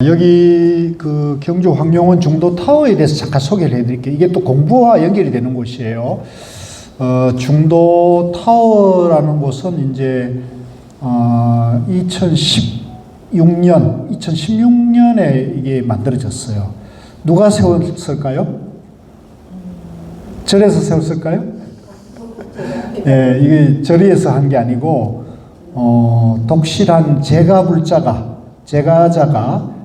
여기 그 경주 황룡원 중도타워에 대해서 잠깐 소개를 해드릴게요. 이게 또 공부와 연결이 되는 곳이에요. 중도타워라는 곳은 이제 2016년에 이게 만들어졌어요. 누가 세웠을까요? 절에서 세웠을까요? 네, 이게 절에서 한 게 아니고 독실한 제가자가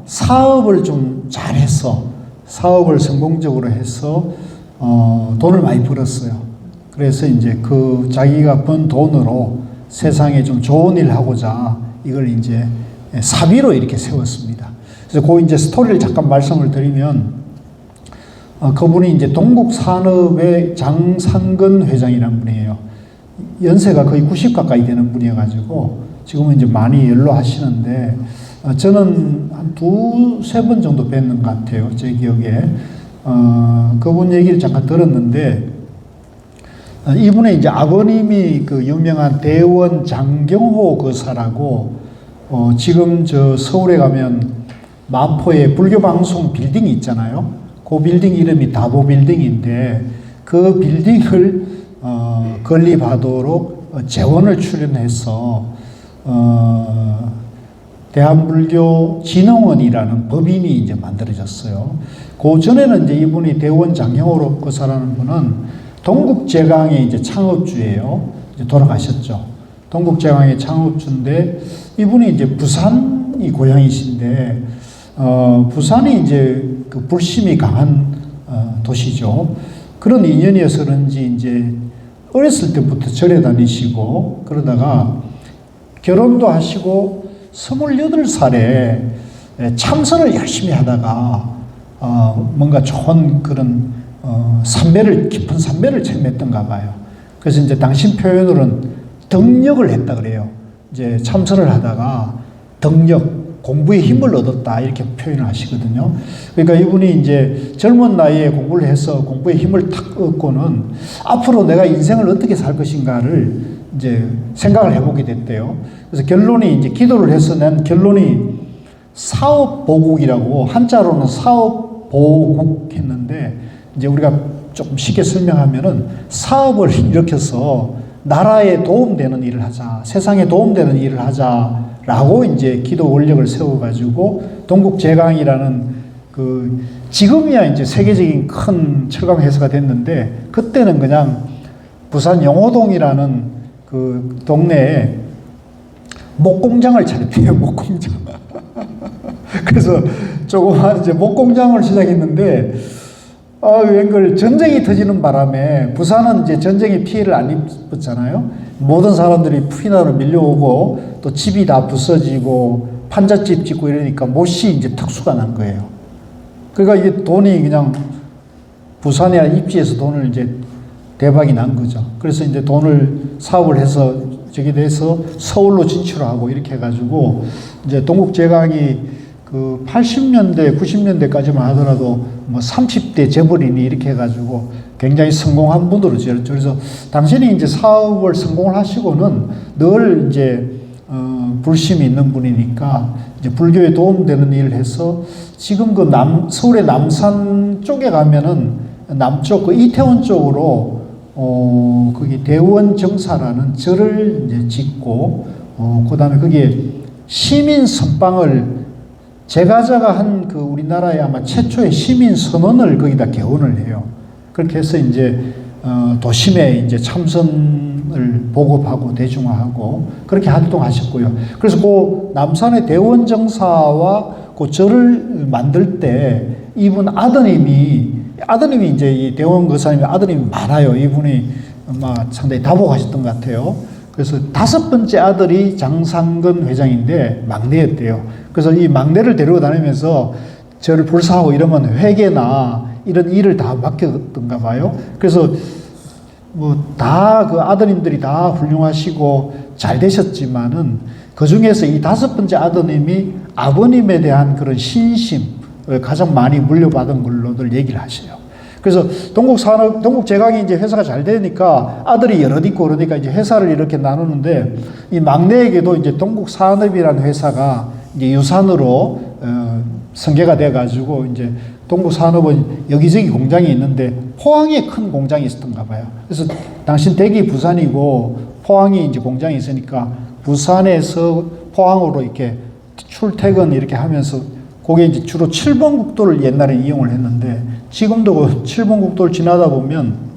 사업을 좀 잘해서 사업을 성공적으로 해서 돈을 많이 벌었어요. 그래서 이제 그 자기가 번 돈으로 세상에 좀 좋은 일 하고자 이걸 이제 사비로 이렇게 세웠습니다. 그래서 그 이제 스토리를 잠깐 말씀을 드리면 그분이 이제 동국산업의 장상근 회장이라는 분이에요. 연세가 거의 90 가까이 되는 분이어가지고 지금은 이제 많이 연로하시는데 저는 한 두세 번 정도 뵀는 것 같아요. 제 기억에. 그분 얘기를 잠깐 들었는데, 이분의 이제 아버님이 그 유명한 대원 장경호 거사라고, 지금 저 서울에 가면 마포에 불교방송 빌딩이 있잖아요. 그 빌딩 이름이 다보 빌딩인데, 그 빌딩을, 건립하도록 재원을 출연해서, 대한불교진흥원이라는 법인이 이제 만들어졌어요. 그 전에는 이제 이분이 대원 장경호 거사라는 분은 동국제강의 이제 창업주예요. 이제 돌아가셨죠. 동국제강의 창업주인데 이분이 이제 부산이 고향이신데 부산이 이제 그 불심이 강한 도시죠. 그런 인연이어서 그런지 이제 어렸을 때부터 절에 다니시고 그러다가 결혼도 하시고 28살에 참선을 열심히 하다가 뭔가 좋은 그런 깊은 삼매를 체험했던가 봐요. 그래서 이제 당신 표현으로는 덕력을 했다 그래요. 이제 참선을 하다가 덕력, 공부의 힘을 얻었다 이렇게 표현을 하시거든요. 그러니까 이분이 이제 젊은 나이에 공부를 해서 공부의 힘을 탁 얻고는 앞으로 내가 인생을 어떻게 살 것인가를 이제 생각을 해보게 됐대요. 그래서 결론이 이제 기도를 해서 낸 결론이 사업보국이라고 한자로는 사업보국 했는데 이제 우리가 조금 쉽게 설명하면은 사업을 일으켜서 나라에 도움되는 일을 하자, 세상에 도움되는 일을 하자라고 이제 기도 원력을 세워가지고 동국제강이라는 그 지금이야 이제 세계적인 큰 철강 회사가 됐는데 그때는 그냥 부산 영호동이라는 그 동네에 목공장을 차렸대요, 목공장. 그래서 조그만 이제 목공장을 시작했는데, 웬걸 전쟁이 터지는 바람에 부산은 이제 전쟁의 피해를 안 입었잖아요. 모든 사람들이 피난으로 밀려오고 또 집이 다 부서지고 판잣집 짓고 이러니까 못이 이제 특수가 난 거예요. 그러니까 이게 돈이 그냥 부산에 입지에서 돈을 이제 대박이 난 거죠. 그래서 이제 돈을 사업을 해서 저기 돼서 서울로 진출하고 이렇게 해가지고 이제 동국제강이 그 80년대, 90년대까지만 하더라도 뭐 30대 재벌이니 이렇게 해가지고 굉장히 성공한 분으로 지었죠. 그래서 당신이 이제 사업을 성공을 하시고는 늘 이제 불심이 있는 분이니까 이제 불교에 도움되는 일을 해서 지금 그 서울의 남산 쪽에 가면은 남쪽 그 이태원 쪽으로 거기 대원정사라는 절을 이제 짓고, 그 다음에 거기에 시민 선방을 제가자가 한 그 우리나라의 아마 최초의 시민 선언을 거기다 개원을 해요. 그렇게 해서 이제, 도심에 이제 참선을 보급하고 대중화하고 그렇게 활동하셨고요. 그래서 그 남산의 대원정사와 그 절을 만들 때 이분 아드님이 이제 이 대원 거사님의 아드님이 많아요. 이분이 상당히 다복하셨던 것 같아요. 그래서 5번째 아들이 장상근 회장인데 막내였대요. 그래서 이 막내를 데리고 다니면서 저를 불사하고 이러면 회계나 이런 일을 다 맡겼던가 봐요. 그래서 뭐 다 그 아드님들이 다 훌륭하시고 잘 되셨지만은 그 중에서 이 5번째 아드님이 아버님에 대한 그런 신심을 가장 많이 물려받은 걸로들 얘기를 하셔요. 그래서 동국제강이 이제 회사가 잘 되니까 아들이 여럿 있고 그러니까 이제 회사를 이렇게 나누는데 이 막내에게도 이제 동국산업이라는 회사가 이제 유산으로 승계가 돼가지고 이제 동부산업은 여기저기 공장이 있는데 포항에 큰 공장이 있었던가 봐요. 그래서 당신 댁이 부산이고 포항이 이제 공장이 있으니까 부산에서 포항으로 이렇게 출퇴근 이렇게 하면서 그게 이제 주로 7번 국도를 옛날에 이용을 했는데 지금도 그 7번 국도를 지나다 보면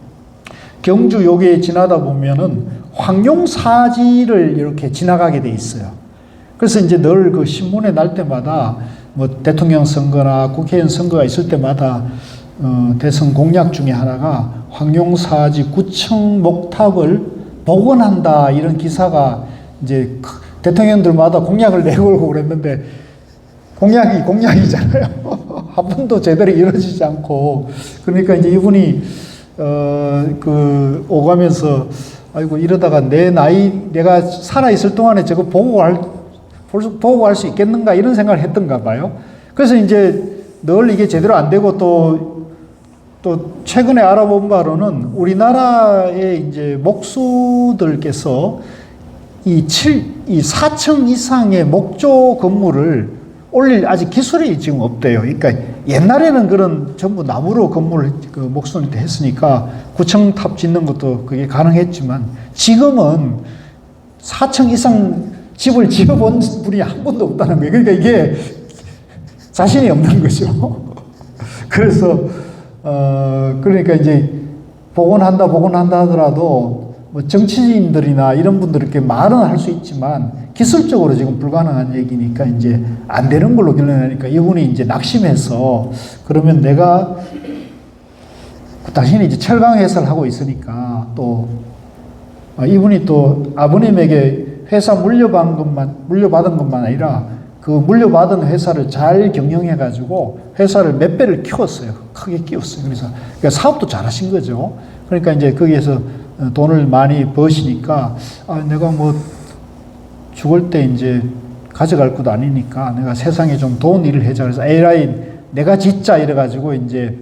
경주 여기에 지나다 보면은 황룡사지를 이렇게 지나가게 돼 있어요. 그래서 이제 늘 그 신문에 날 때마다 뭐 대통령 선거나 국회의원 선거가 있을 때마다 대선 공약 중에 하나가 황룡사지 구청 목탑을 복원한다 이런 기사가 이제 대통령들마다 공약을 내걸고 그랬는데 공약이 공약이잖아요. 한 번도 제대로 이루어지지 않고 그러니까 이제 이분이 오가면서 아이고 이러다가 내 나이 내가 살아 있을 동안에 저거 보고 할 수 있겠는가 이런 생각을 했던가 봐요. 그래서 이제 늘 이게 제대로 안 되고 또 최근에 알아본 바로는 우리나라의 이제 목수들께서 이 4층 이상의 목조 건물을 올릴 아직 기술이 지금 없대요. 그러니까 옛날에는 그런 전부 나무로 건물을 그 목수들 때 했으니까 9층 탑 짓는 것도 그게 가능했지만 지금은 4층 이상 집을 지어본 분이 한 번도 없다는 거예요. 그러니까 이게 자신이 없는 거죠. 그래서 그러니까 이제 복원한다 하더라도 뭐 정치인들이나 이런 분들 이렇게 말은 할 수 있지만 기술적으로 지금 불가능한 얘기니까 이제 안 되는 걸로 결론나니까 이분이 이제 낙심해서 그러면 내가 당신이 이제 철강 회사를 하고 있으니까 또 이분이 또 아버님에게 회사 물려받은 것만 아니라 그 물려받은 회사를 잘 경영해가지고 회사를 몇 배를 키웠어요. 크게 키웠어요. 그러니까 사업도 잘 하신 거죠. 그러니까 이제 거기에서 돈을 많이 버시니까 내가 뭐 죽을 때 이제 가져갈 것도 아니니까 내가 세상에 좀 좋은 일을 해자. 그래서 에라이 내가 짓자 이래가지고 이제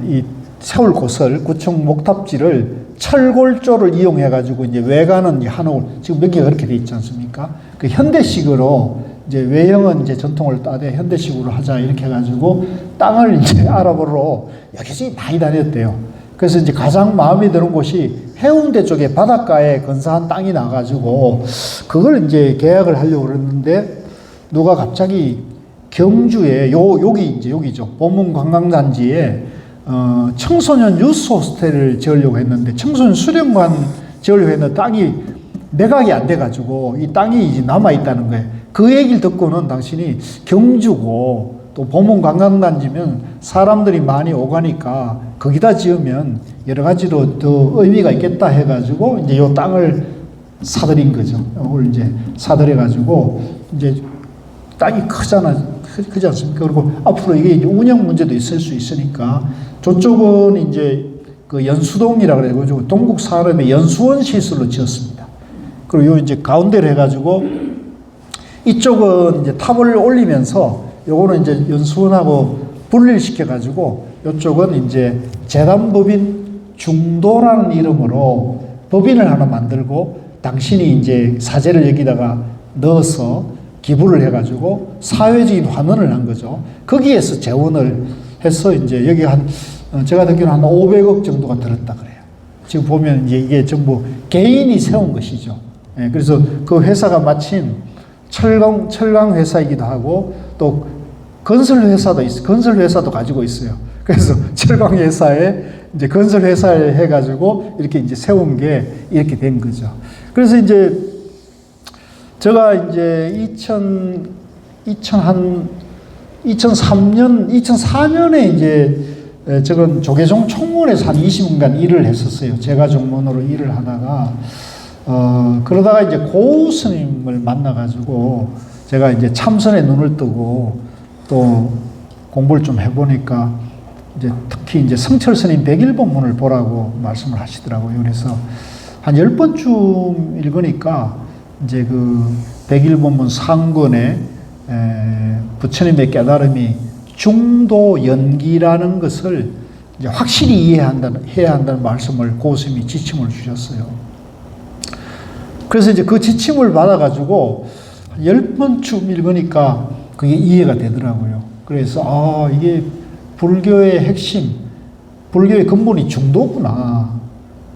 이 세울 곳을 구청 목탑지를 철골조를 이용해가지고 이제 외관은 한옥을 지금 몇 개가 그렇게 돼 있지 않습니까? 그 현대식으로 이제 외형은 이제 전통을 따되 현대식으로 하자 이렇게 해가지고 땅을 이제 알아보러 여기저기 많이 다녔대요. 그래서 이제 가장 마음에 드는 곳이 해운대 쪽에 바닷가에 근사한 땅이 나가지고 그걸 이제 계약을 하려고 그랬는데 누가 갑자기 경주에 여기 이제 여기죠. 보문 관광단지에 청소년 유스 호스텔을 지으려고 했는데 청소년 수련관 지으려고 했는데 땅이 매각이 안 돼가지고 이 땅이 이제 남아 있다는 거예요. 그 얘기를 듣고는 당신이 경주고 또 보문 관광단지면 사람들이 많이 오가니까 거기다 지으면 여러 가지로 더 의미가 있겠다 해가지고 이제 요 땅을 사들인 거죠. 오늘 이제 사들여가지고 이제 땅이 크지 않습니까? 그리고 앞으로 이게 이제 운영 문제도 있을 수 있으니까 저쪽은 이제 그 연수동이라고 그래가지고 동국 산업의 연수원 시설로 지었습니다. 그리고 요 이제 가운데로 해가지고 이쪽은 이제 탑을 올리면서 요거는 이제 연수원하고 분리시켜가지고 요쪽은 이제 재단법인 중도라는 이름으로 법인을 하나 만들고 당신이 이제 사재를 여기다가 넣어서 기부를 해가지고 사회적인 환원을 한 거죠. 거기에서 재원을 해서 이제 여기 제가 듣기로는 한 500억 정도가 들었다 그래요. 지금 보면 이게 전부 개인이 세운 것이죠. 예, 그래서 그 회사가 마침 철강 회사이기도 하고 또 건설 회사도 가지고 있어요. 그래서 철강 회사에 이제 건설 회사를 해가지고 이렇게 이제 세운 게 이렇게 된 거죠. 그래서 이제 제가 이제 2004년에 이제 저건 조계종 총무원에서 한 20년간 일을 했었어요. 제가 종문으로 일을 하다가 그러다가 이제 고우 스님을 만나가지고 제가 이제 참선에 눈을 뜨고 또 공부를 좀 해보니까 이제 특히 이제 성철 스님 101번문을 보라고 말씀을 하시더라고요. 그래서 한 10번쯤 읽으니까 이제 그 101번문 상권에 부처님의 깨달음이 중도 연기라는 것을 이제 확실히 해야 한다는 말씀을 고스님이 지침을 주셨어요. 그래서 이제 그 지침을 받아가지고 한 10번쯤 읽으니까 그게 이해가 되더라고요. 그래서 이게 불교의 핵심, 불교의 근본이 중도구나.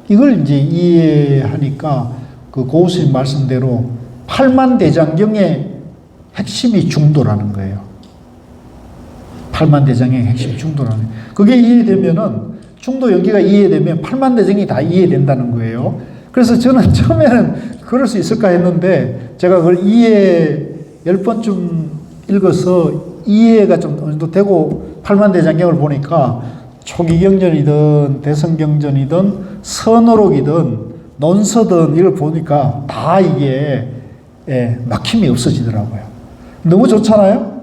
이걸 이제 이해하니까 그 고우스님 말씀대로 팔만대장경의 핵심이 중도라는 거예요. 팔만대장경의 핵심이 중도라는 거예요. 그게 이해되면은 중도 연기가 이해되면 팔만대장이 다 이해된다는 거예요. 그래서 저는 처음에는 그럴 수 있을까 했는데 제가 그걸 10번쯤 읽어서 이해가 좀 어느 정도 되고 팔만대장경을 보니까 초기경전이든 대성경전이든 선어록이든 논서든 이걸 보니까 다 이게 막힘이 없어지더라고요. 너무 좋잖아요.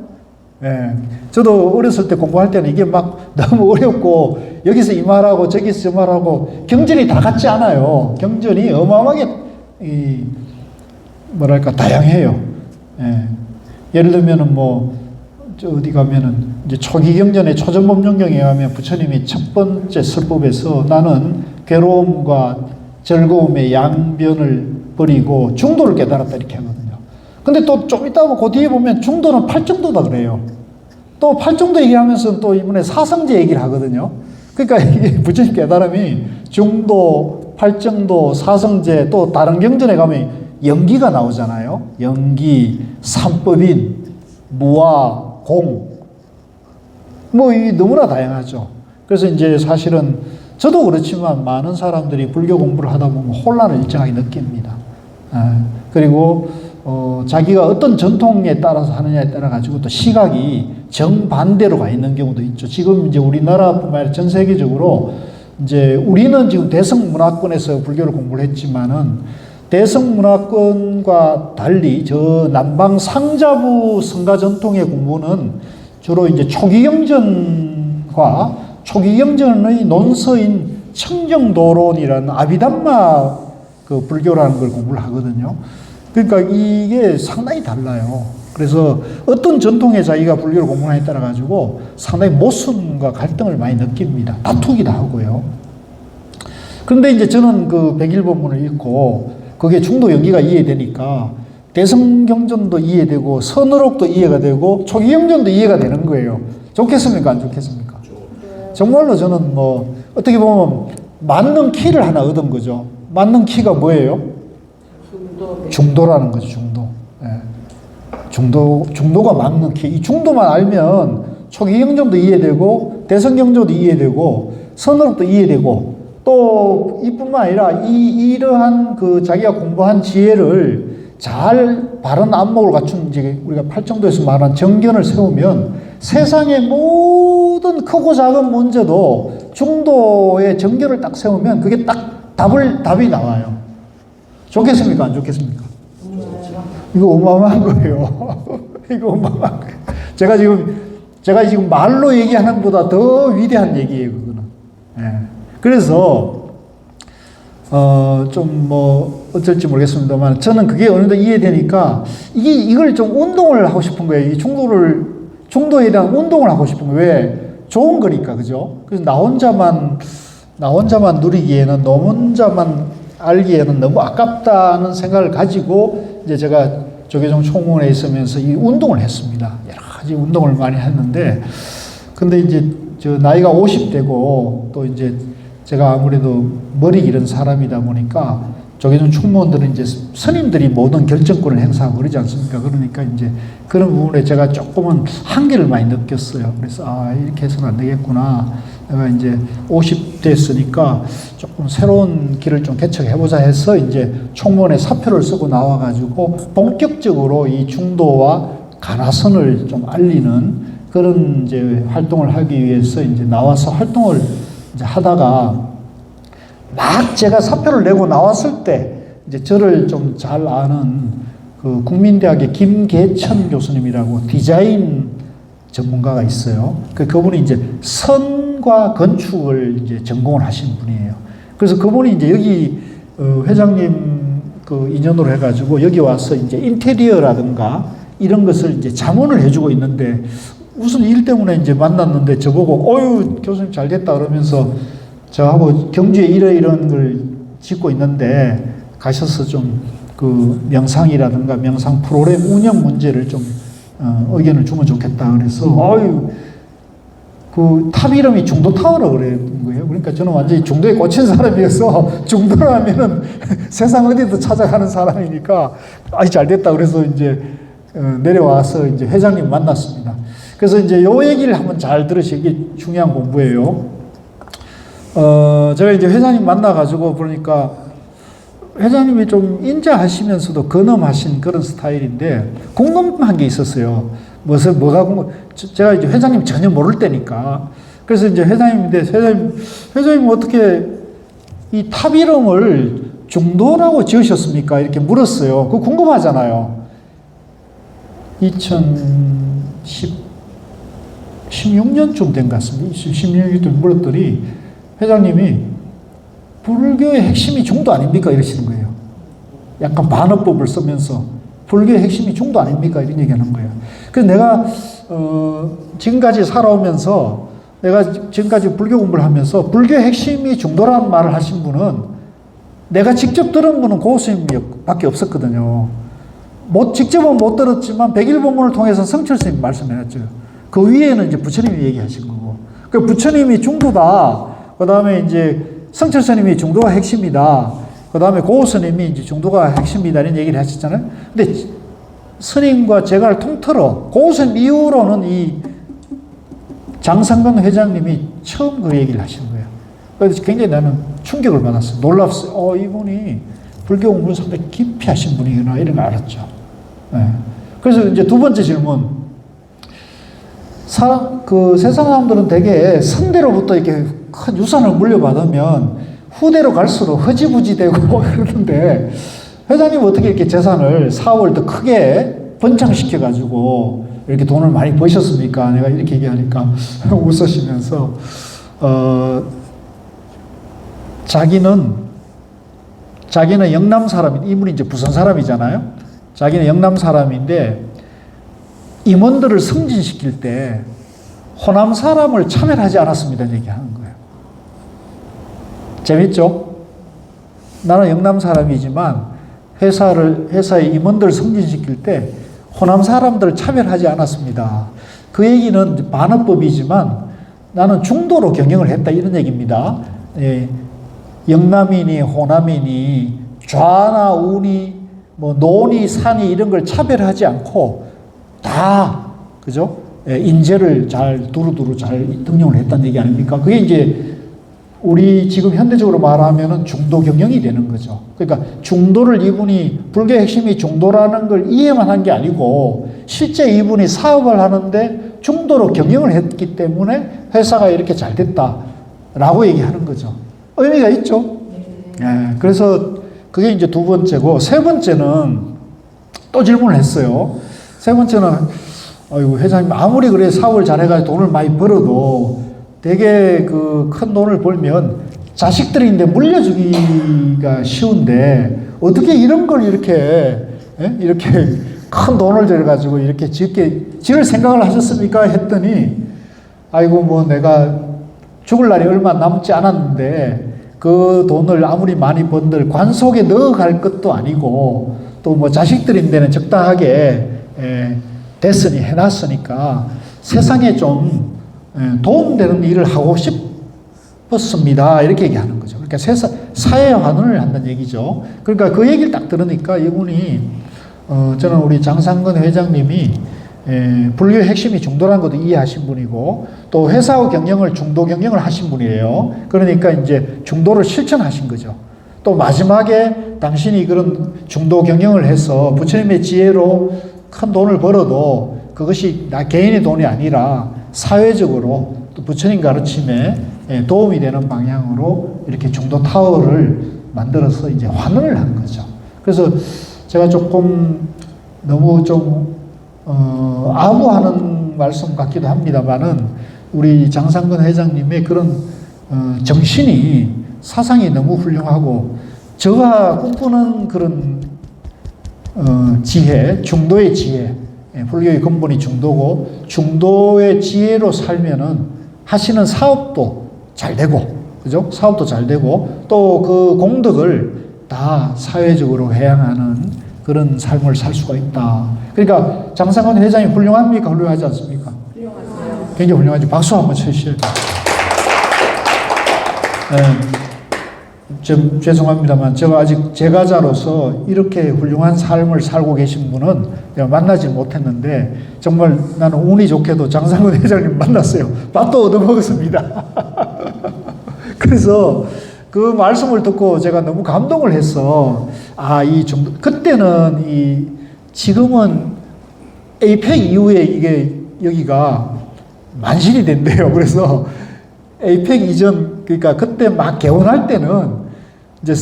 저도 어렸을 때 공부할 때는 이게 막 너무 어렵고 여기서 이 말하고 저기서 저 말하고 경전이 다 같지 않아요. 경전이 어마어마하게 뭐랄까 다양해요. 예를 들면은 어디 가면은 이제 초기 경전의 초전법령경에 가면 부처님이 첫 번째 설법에서 나는 괴로움과 즐거움의 양변을 버리고 중도를 깨달았다 이렇게 하거든요. 근데 또 좀 이따 그 뒤에 보면 중도는 팔정도다 그래요. 또 팔정도 얘기하면서 또 이번에 사성제 얘기를 하거든요. 그러니까 이게 부처님 깨달음이 중도, 팔정도, 사성제 또 다른 경전에 가면 영기가 나오잖아요. 영기, 삼법인, 무아, 공. 이 너무나 다양하죠. 그래서 이제 사실은 저도 그렇지만 많은 사람들이 불교 공부를 하다 보면 혼란을 일정하게 느낍니다. 그리고 자기가 어떤 전통에 따라서 하느냐에 따라 가지고 또 시각이 정반대로 가 있는 경우도 있죠. 지금 이제 우리나라뿐만 아니라 전 세계적으로 이제 우리는 지금 대성문화권에서 불교를 공부를 했지만은 대성문화권과 달리 저 남방 상자부 성가 전통의 공부는 주로 이제 초기경전과 초기경전의 논서인 청정도론이라는 아비담마 그 불교라는 걸 공부를 하거든요. 그러니까 이게 상당히 달라요. 그래서 어떤 전통에 자기가 불교를 공부하냐에 따라 가지고 상당히 모순과 갈등을 많이 느낍니다. 다투기도 하고요. 그런데 이제 저는 그 101번문을 읽고 그게 중도 연기가 이해되니까 대성경전도 이해되고 선어록도 이해가 되고 초기경전도 이해가 되는 거예요. 좋겠습니까? 안 좋겠습니까? 정말로 저는 어떻게 보면 맞는 키를 하나 얻은 거죠. 맞는 키가 뭐예요? 중도라는 거죠. 중도가 맞는 키. 이 중도만 알면 초기경전도 이해되고 대성경전도 이해되고 선어록도 이해되고 또 이뿐만 아니라 이러한 그 자기가 공부한 지혜를 잘 바른 안목을 갖춘 이제 우리가 팔정도에서 말한 정견을 세우면 세상의 모든 크고 작은 문제도 중도의 정견을 딱 세우면 그게 딱 답이 나와요. 좋겠습니까? 안 좋겠습니까? 이거 어마어마한 거예요. 이거 어마어마한 거예요. 제가 지금 말로 얘기하는 것보다 더 위대한 얘기예요, 그거는. 그래서 좀 어쩔지 모르겠습니다만 저는 그게 어느 정도 이해되니까 이걸 좀 운동을 하고 싶은 거예요. 이 중도에 대한 운동을 하고 싶은 거예요. 왜? 좋은 거니까, 그죠? 그래서 나 혼자만 누리기에는, 너 혼자만 알기에는 너무 아깝다는 생각을 가지고 이제 제가 조계종 총무원에 있으면서 이 운동을 했습니다. 여러 가지 운동을 많이 했는데, 근데 이제 저 나이가 50대고 또 이제 제가 아무래도 머리 기른 사람이다 보니까 조계종 총무원들은 이제 스님들이 모든 결정권을 행사하고 그러지 않습니까? 그러니까 이제 그런 부분에 제가 조금은 한계를 많이 느꼈어요. 그래서 이렇게 해서는 안 되겠구나. 내가 이제 50대였으니까 조금 새로운 길을 좀 개척해보자 해서 이제 총무원에 사표를 쓰고 나와가지고 본격적으로 이 중도와 가나선을 좀 알리는 그런 이제 활동을 하기 위해서 이제 나와서 활동을 이제 하다가 막 제가 사표를 내고 나왔을 때 이제 저를 좀 잘 아는 그 국민대학의 김계천 교수님이라고 디자인 전문가가 있어요. 그분이 이제 선과 건축을 이제 전공을 하신 분이에요. 그래서 그분이 이제 여기 회장님 그 인연으로 해가지고 여기 와서 이제 인테리어라든가 이런 것을 이제 자문을 해주고 있는데 무슨 일 때문에 이제 만났는데 저보고 어유 교수님 잘 됐다 그러면서 저하고 경주에 이런 걸 짓고 있는데 가셔서 좀 그 명상이라든가 명상 프로그램 운영 문제를 좀 의견을 주면 좋겠다. 그래서 그 탑 이름이 중도타워라고 그랬던 거예요. 그러니까 저는 완전히 중도에 꽂힌 사람이어서 중도라면은 세상 어디도 찾아가는 사람이니까 잘 됐다. 그래서 이제 내려와서 이제 회장님 만났습니다. 그래서 이제 요 얘기를 한번 잘 들으시기, 이게 중요한 공부예요. 제가 이제 회장님 만나가지고 보니까 회장님이 좀 인자하시면서도 근엄하신 그런 스타일인데 궁금한 게 있었어요. 뭐가 제가 이제 회장님 전혀 모를 때니까. 그래서 이제 회장님인데, 회장님 어떻게 이 탑 이름을 중도라고 지으셨습니까? 이렇게 물었어요. 그거 궁금하잖아요. 2016년쯤 된 것 같습니다. 16년쯤 물었더니 회장님이 불교의 핵심이 중도 아닙니까? 이러시는 거예요. 약간 반어법을 쓰면서 불교의 핵심이 중도 아닙니까? 이런 얘기 하는 거예요. 그래서 내가 지금까지 살아오면서, 내가 지금까지 불교 공부를 하면서 불교의 핵심이 중도라는 말을 하신 분은 내가 직접 들은 분은 고스님밖에 없었거든요. 직접은 못 들었지만 백일본문을 통해서 성철 스님이 말씀해놨죠. 그 위에는 이제 부처님이 얘기하신 거고. 그 부처님이 중도다. 그 다음에 이제 성철 스님이 중도가 핵심이다. 그 다음에 고우 스님이 이제 중도가 핵심이다. 이런 얘기를 하셨잖아요. 근데 스님과 제가를 통틀어 고우 스님 이후로는 이 장상근 회장님이 처음 그 얘기를 하시는 거예요. 그래서 굉장히 나는 충격을 받았어요. 놀랍어요. 이분이 불교 공부를 상당히 깊이 하신 분이구나. 이런 걸 알았죠. 네. 그래서 이제 두 번째 질문. 그 세상 사람들은 되게 선대로부터 이렇게 큰 유산을 물려받으면 후대로 갈수록 허지부지 되고 그러는데, 회장님 어떻게 이렇게 재산을 사업을 더 크게 번창시켜가지고 이렇게 돈을 많이 버셨습니까? 내가 이렇게 얘기하니까 웃으시면서, 자기는 영남 사람인데, 이분이 이제 부산 사람이잖아요. 자기는 영남 사람인데, 임원들을 승진시킬 때 호남 사람을 차별하지 않았습니다. 얘기하는 거예요. 재밌죠? 나는 영남 사람이지만 회사의 임원들을 승진시킬 때 호남 사람들을 차별하지 않았습니다. 그 얘기는 반어법이지만 나는 중도로 경영을 했다. 이런 얘기입니다. 예. 영남이니 호남이니 좌나 우니 뭐 노니 산이 이런 걸 차별하지 않고 다, 그죠? 예, 인재를 잘 두루두루 잘 등용을 했다는 얘기 아닙니까? 그게 이제 우리 지금 현대적으로 말하면은 중도 경영이 되는 거죠. 그러니까 중도를 이분이, 불교의 핵심이 중도라는 걸 이해만 한 게 아니고 실제 이분이 사업을 하는데 중도로 경영을 했기 때문에 회사가 이렇게 잘 됐다라고 얘기하는 거죠. 의미가 있죠? 예, 그래서 그게 이제 두 번째고, 세 번째는 또 질문을 했어요. 세 번째는, 아이고, 회장님, 아무리 그래 사업을 잘해가지고 돈을 많이 벌어도 되게 그 큰 돈을 벌면 자식들인데 물려주기가 쉬운데 어떻게 이런 걸 이렇게, 이렇게 큰 돈을 들여가지고 이렇게 지을 생각을 하셨습니까? 했더니, 아이고, 뭐 내가 죽을 날이 얼마 남지 않았는데 그 돈을 아무리 많이 번들 관 속에 넣어갈 것도 아니고 또 뭐 자식들인데는 적당하게 됐으니 해놨으니까 세상에 좀 도움되는 일을 하고 싶었습니다. 이렇게 얘기하는 거죠. 그러니까 사회 환원을 한다는 얘기죠. 그러니까 그 얘기를 딱 들으니까 이분이 저는 우리 장상근 회장님이 불교의 핵심이 중도라는 것도 이해하신 분이고 또 회사의 경영을 중도 경영을 하신 분이에요. 그러니까 이제 중도를 실천하신 거죠. 또 마지막에 당신이 그런 중도 경영을 해서 부처님의 지혜로 큰 돈을 벌어도 그것이 나 개인의 돈이 아니라 사회적으로 또 부처님 가르침에 도움이 되는 방향으로 이렇게 중도 타워를 만들어서 이제 환원을 한 거죠. 그래서 제가 조금 너무 좀 아부하는 말씀 같기도 합니다만은 우리 장상근 회장님의 그런 정신이 사상이 너무 훌륭하고 저가 꿈꾸는 그런 지혜, 중도의 지혜, 불교의 근본이 중도고 중도의 지혜로 살면은 하시는 사업도 잘 되고, 그죠? 사업도 잘 되고 또 그 공덕을 다 사회적으로 회양하는 그런 삶을 살 수가 있다. 그러니까 장상근 회장이 훌륭합니까? 훌륭하지 않습니까? 훌륭하세요. 굉장히 훌륭하죠. 박수 한번 쳐주셔야 돼요. 죄송합니다만 제가 아직 제가자로서 이렇게 훌륭한 삶을 살고 계신 분은 내가 만나지 못했는데 정말 나는 운이 좋게도 장상근 회장님 만났어요. 밥도 얻어먹었습니다. 그래서 그 말씀을 듣고 제가 너무 감동을 했어. 이 정도, 그때는 지금은 에이펙 이후에 이게 여기가 만실이 된대요. 그래서 에이펙 이전, 그러니까 그때 막 개원할 때는 이제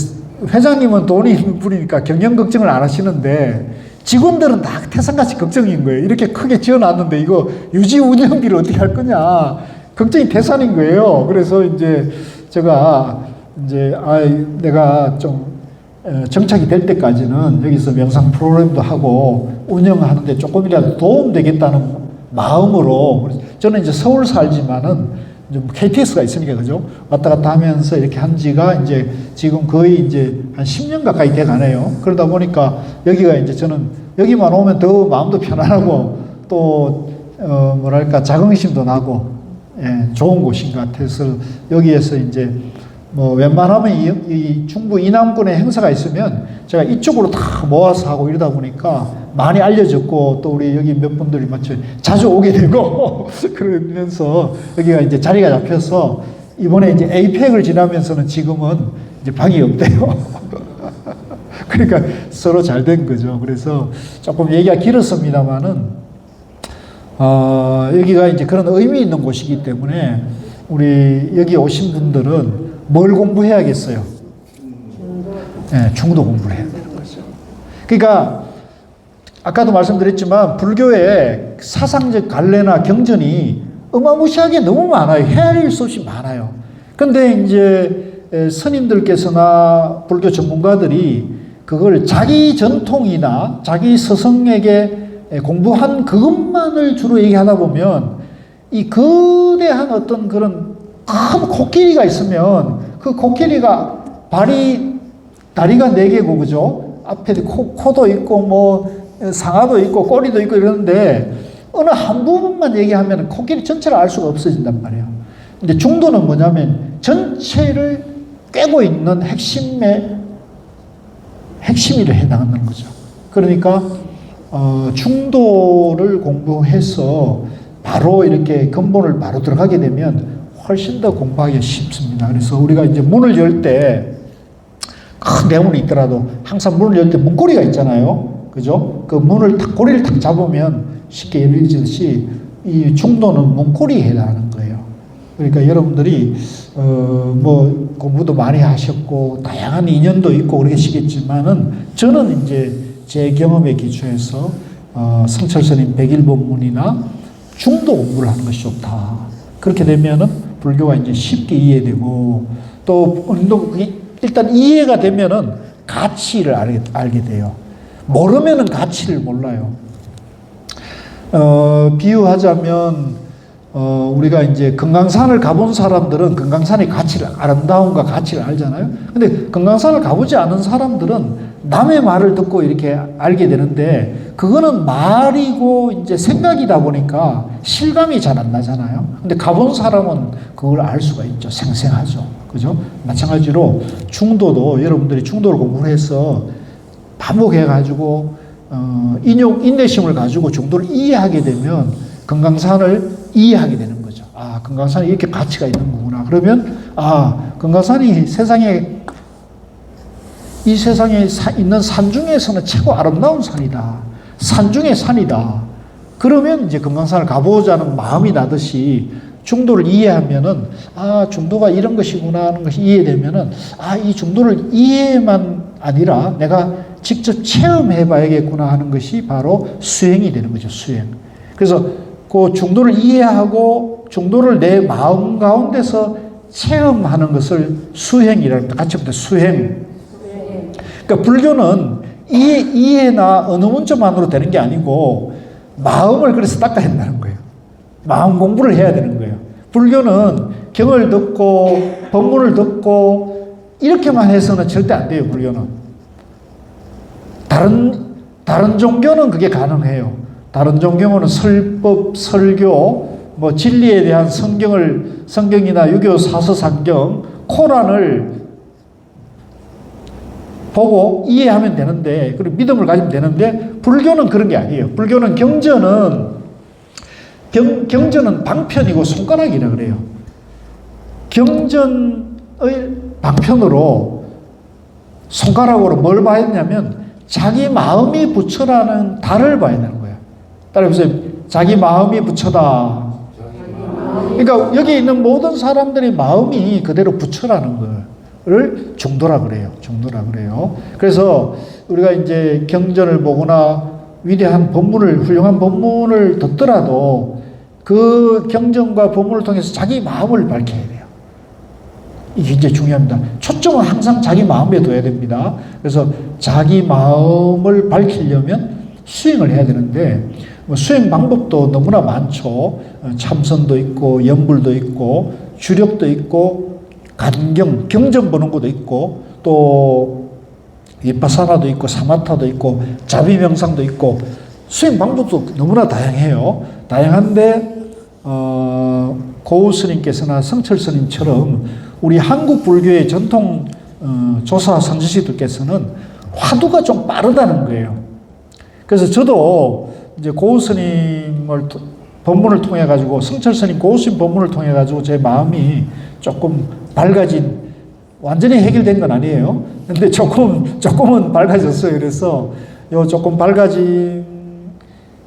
회장님은 돈이 있는 분이니까 경영 걱정을 안 하시는데 직원들은 다 태산같이 걱정인 거예요. 이렇게 크게 지어놨는데 이거 유지 운영비를 어떻게 할 거냐. 걱정이 태산인 거예요. 그래서 이제 제가 이제 내가 좀 정착이 될 때까지는 여기서 명상 프로그램도 하고 운영하는데 조금이라도 도움 되겠다는 마음으로 저는 이제 서울 살지만은 좀 KTX가 있으니까 그죠? 왔다 갔다 하면서 이렇게 한 지가 이제 지금 거의 이제 한 10년 가까이 돼 가네요. 그러다 보니까 여기가 이제 저는 여기만 오면 더 마음도 편안하고 또 뭐랄까 자긍심도 나고 좋은 곳인 것 같아서 여기에서 이제 뭐 웬만하면 이 중부 이남권에 행사가 있으면 제가 이쪽으로 다 모아서 하고 이러다 보니까 많이 알려졌고 또 우리 여기 몇 분들이 마치 자주 오게 되고 그러면서 여기가 이제 자리가 잡혀서 이번에 이제 에이펙을 지나면서는 지금은 이제 방이 없대요. 그러니까 서로 잘 된 거죠. 그래서 조금 얘기가 길었습니다만은 여기가 이제 그런 의미 있는 곳이기 때문에 우리 여기 오신 분들은 뭘 공부해야겠어요? 네, 중도 공부를 해야 되는 거죠. 그러니까 아까도 말씀드렸지만 불교의 사상적 갈래나 경전이 어마무시하게 너무 많아요. 헤아릴 수 없이 많아요. 근데 이제 스님들께서나 불교 전문가들이 그걸 자기 전통이나 자기 스승에게 공부한 그것만을 주로 얘기하다 보면 이 거대한 어떤 그런 큰 코끼리가 있으면 그 코끼리가 다리가 4개고 그죠? 앞에 코도 있고 뭐 상아도 있고 꼬리도 있고 이러는데 어느 한 부분만 얘기하면 코끼리 전체를 알 수가 없어진단 말이에요. 근데 중도는 뭐냐면 전체를 꿰고 있는 핵심이를 해당하는 거죠. 그러니까 중도를 공부해서 바로 이렇게 근본을 바로 들어가게 되면 훨씬 더 공부하기 쉽습니다. 그래서 우리가 이제 문을 열 때 큰 대문이 있더라도 항상 문을 열 때 문고리가 있잖아요. 그죠? 그 문을 탁, 고리를 탁 잡으면 쉽게 열리듯이 이 중도는 문고리에 해당하는 거예요. 그러니까 여러분들이 뭐 공부도 많이 하셨고 다양한 인연도 있고 그러시겠지만은 저는 이제 제 경험에 기초해서 성철 스님 101번문이나 중도 공부를 하는 것이 좋다. 그렇게 되면은 불교가 이제 쉽게 이해되고 또 일단 이해가 되면은 가치를 알게 돼요. 모르면은 가치를 몰라요. 비유하자면 우리가 이제 금강산을 가본 사람들은 금강산의 가치를 아름다움과 가치를 알잖아요. 근데 금강산을 가보지 않은 사람들은 남의 말을 듣고 이렇게 알게 되는데 그거는 말이고 이제 생각이다 보니까 실감이 잘 안 나잖아요. 근데 가본 사람은 그걸 알 수가 있죠. 생생하죠. 그죠? 마찬가지로 중도도 여러분들이 중도를 공부해서 반복해가지고 인내심을 가지고 중도를 이해하게 되면 금강산을 이해하게 되는 거죠. 금강산이 이렇게 가치가 있는 거구나. 그러면 금강산이 이 세상에 있는 산 중에서는 최고 아름다운 산이다. 산 중의 산이다. 그러면 이제 금강산을 가보자는 마음이 나듯이 중도를 이해하면은 중도가 이런 것이구나 하는 것이 이해되면은 이 중도를 이해만 아니라 내가 직접 체험해 봐야겠구나 하는 것이 바로 수행이 되는 거죠. 수행. 그래서 그 중도를 이해하고 중도를 내 마음 가운데서 체험하는 것을 수행이라고 합니다. 같이 합니다. 수행. 그러니까 불교는 이해나 어느 문자만으로 되는 게 아니고 마음을 그래서 닦아야 된다는 거예요. 마음 공부를 해야 되는 거예요. 불교는 경을 듣고 법문을 듣고 이렇게만 해서는 절대 안 돼요. 불교는 다른 종교는 그게 가능해요. 다른 종교는 설법, 설교, 뭐 진리에 대한 성경이나 유교 사서상경, 코란을 보고 이해하면 되는데, 그리고 믿음을 가지면 되는데, 불교는 그런 게 아니에요. 불교는 경전은 방편이고 손가락이라 그래요. 경전의 방편으로 손가락으로 뭘 봐야 되냐면 자기 마음이 부처라는 달을 봐야 되는 거예요. 따라해보세요. 자기 마음이 부처다. 그러니까 여기 있는 모든 사람들의 마음이 그대로 부처라는 거를 중도라 그래요. 중도라 그래요. 그래서 우리가 이제 경전을 보거나 위대한 법문을, 훌륭한 법문을 듣더라도 그 경전과 법문을 통해서 자기 마음을 밝혀야 돼요. 이게 굉장히 중요합니다. 초점은 항상 자기 마음에 둬야 됩니다. 그래서 자기 마음을 밝히려면 수행을 해야 되는데, 뭐 수행 방법도 너무나 많죠. 참선도 있고, 연불도 있고, 주력도 있고, 경전 보는 것도 있고, 또 비파사나도 있고, 사마타도 있고, 자비명상도 있고, 수행 방법도 너무나 다양해요. 다양한데 고우 스님께서나 성철 스님처럼 우리 한국 불교의 전통 조사 선지식들께서는 화두가 좀 빠르다는 거예요. 그래서 저도 이제 고우 스님을 법문을 통해 가지고, 성철 스님, 고우 스님 법문을 통해 가지고 제 마음이 조금 밝아진, 완전히 해결된 건 아니에요. 근데 조금은 밝아졌어요. 그래서 요 조금 밝아지게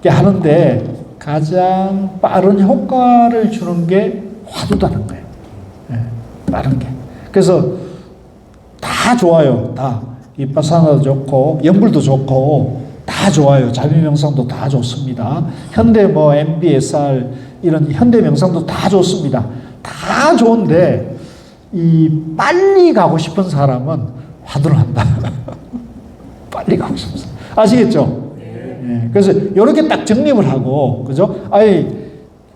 하는데 가장 빠른 효과를 주는 게 화두다는 거예요. 네, 빠른 게. 그래서 다 좋아요. 다. 비파사나도 좋고, 연불도 좋고, 다 좋아요. 자비명상도 다 좋습니다. 현대 뭐 MBSR 이런 현대 명상도 다 좋습니다. 다 좋은데 이 빨리 가고 싶은 사람은 화두를 한다. 빨리 가고 싶은 사람. 아시겠죠? 네. 그래서 이렇게 딱 정립을 하고, 그죠? 아니,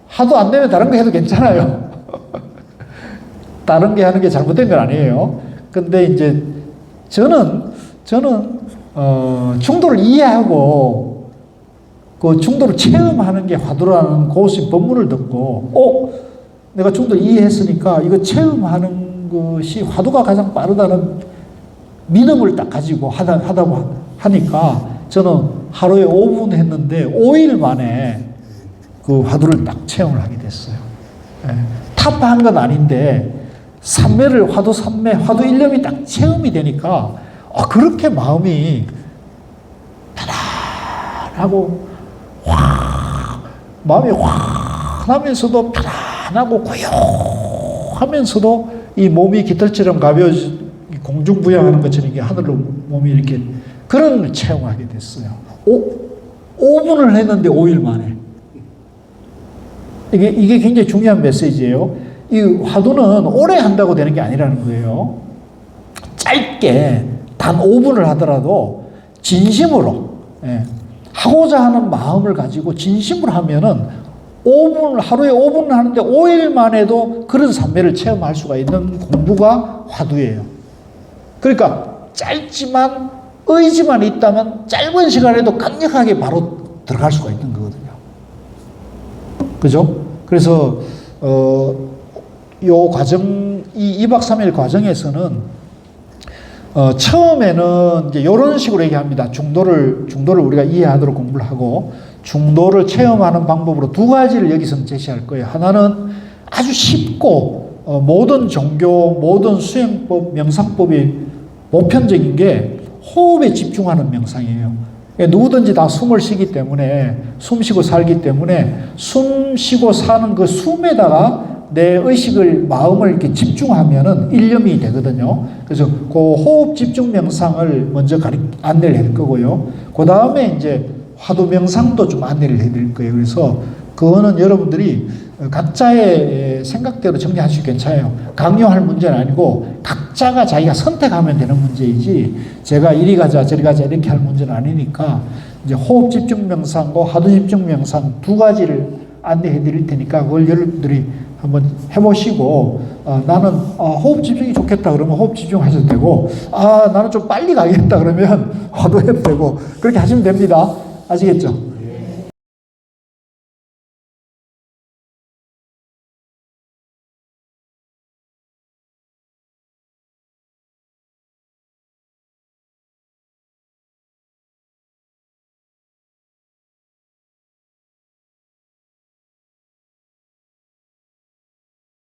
하도 안 되면 다른 거 해도 괜찮아요. 다른 게 하는 게 잘못된 건 아니에요. 근데 이제 저는 중도를 이해하고 그 중도를 체험하는 게 화두라는 고스님 법문을 듣고, 내가 중도를 이해했으니까 이거 체험하는 것이 화두가 가장 빠르다는 믿음을 딱 가지고 하니까 저는 하루에 5분 했는데 5일 만에 그 화두를 딱 체험을 하게 됐어요. 타파한 건 아닌데 화두 1념이 딱 체험이 되니까 그렇게 마음이 편안하고 마음이 환하면서도 편안하고 고요하면서도 이 몸이 깃털처럼 가벼워지, 공중부양하는 것처럼 이게 하늘로 몸이 이렇게, 그런 체험하게 됐어요. 5분을 했는데 5일 만에. 이게 굉장히 중요한 메시지예요. 이 화두는 오래 한다고 되는 게 아니라는 거예요. 짧게 단 5분을 하더라도 진심으로, 하고자 하는 마음을 가지고 진심으로 하면은 하루에 5분을 하는데 5일 만에도 그런 삼매를 체험할 수가 있는 공부가 화두예요. 그러니까 짧지만 의지만 있다면 짧은 시간에도 강력하게 바로 들어갈 수가 있는 거거든요. 그죠? 그래서 요 과정, 이 2박 3일 과정에서는 처음에는 이제 이런 식으로 얘기합니다. 중도를 우리가 이해하도록 공부를 하고, 중도를 체험하는 방법으로 두 가지를 여기서 제시할 거예요. 하나는 아주 쉽고 모든 종교, 모든 수행법, 명상법이 보편적인 게 호흡에 집중하는 명상이에요. 누구든지 다 숨을 쉬기 때문에, 숨 쉬고 살기 때문에 숨 쉬고 사는 그 숨에다가 내 의식을, 마음을 이렇게 집중하면은 일념이 되거든요. 그래서 그 호흡 집중 명상을 먼저 안내를 해드릴 거고요. 그 다음에 이제 화두 명상도 좀 안내를 해드릴 거예요. 그래서 그거는 여러분들이 각자의 생각대로 정리하시기 괜찮아요. 강요할 문제는 아니고 각자가 자기가 선택하면 되는 문제이지, 제가 이리 가자 저리 가자 이렇게 할 문제는 아니니까, 이제 호흡 집중 명상과 화두 집중 명상 두 가지를 안내해 드릴 테니까 그걸 여러분들이 한번 해보시고 나는 호흡 집중이 좋겠다 그러면 호흡 집중하셔도 되고 나는 좀 빨리 가겠다 그러면 화도해도 되고 그렇게 하시면 됩니다. 아시겠죠?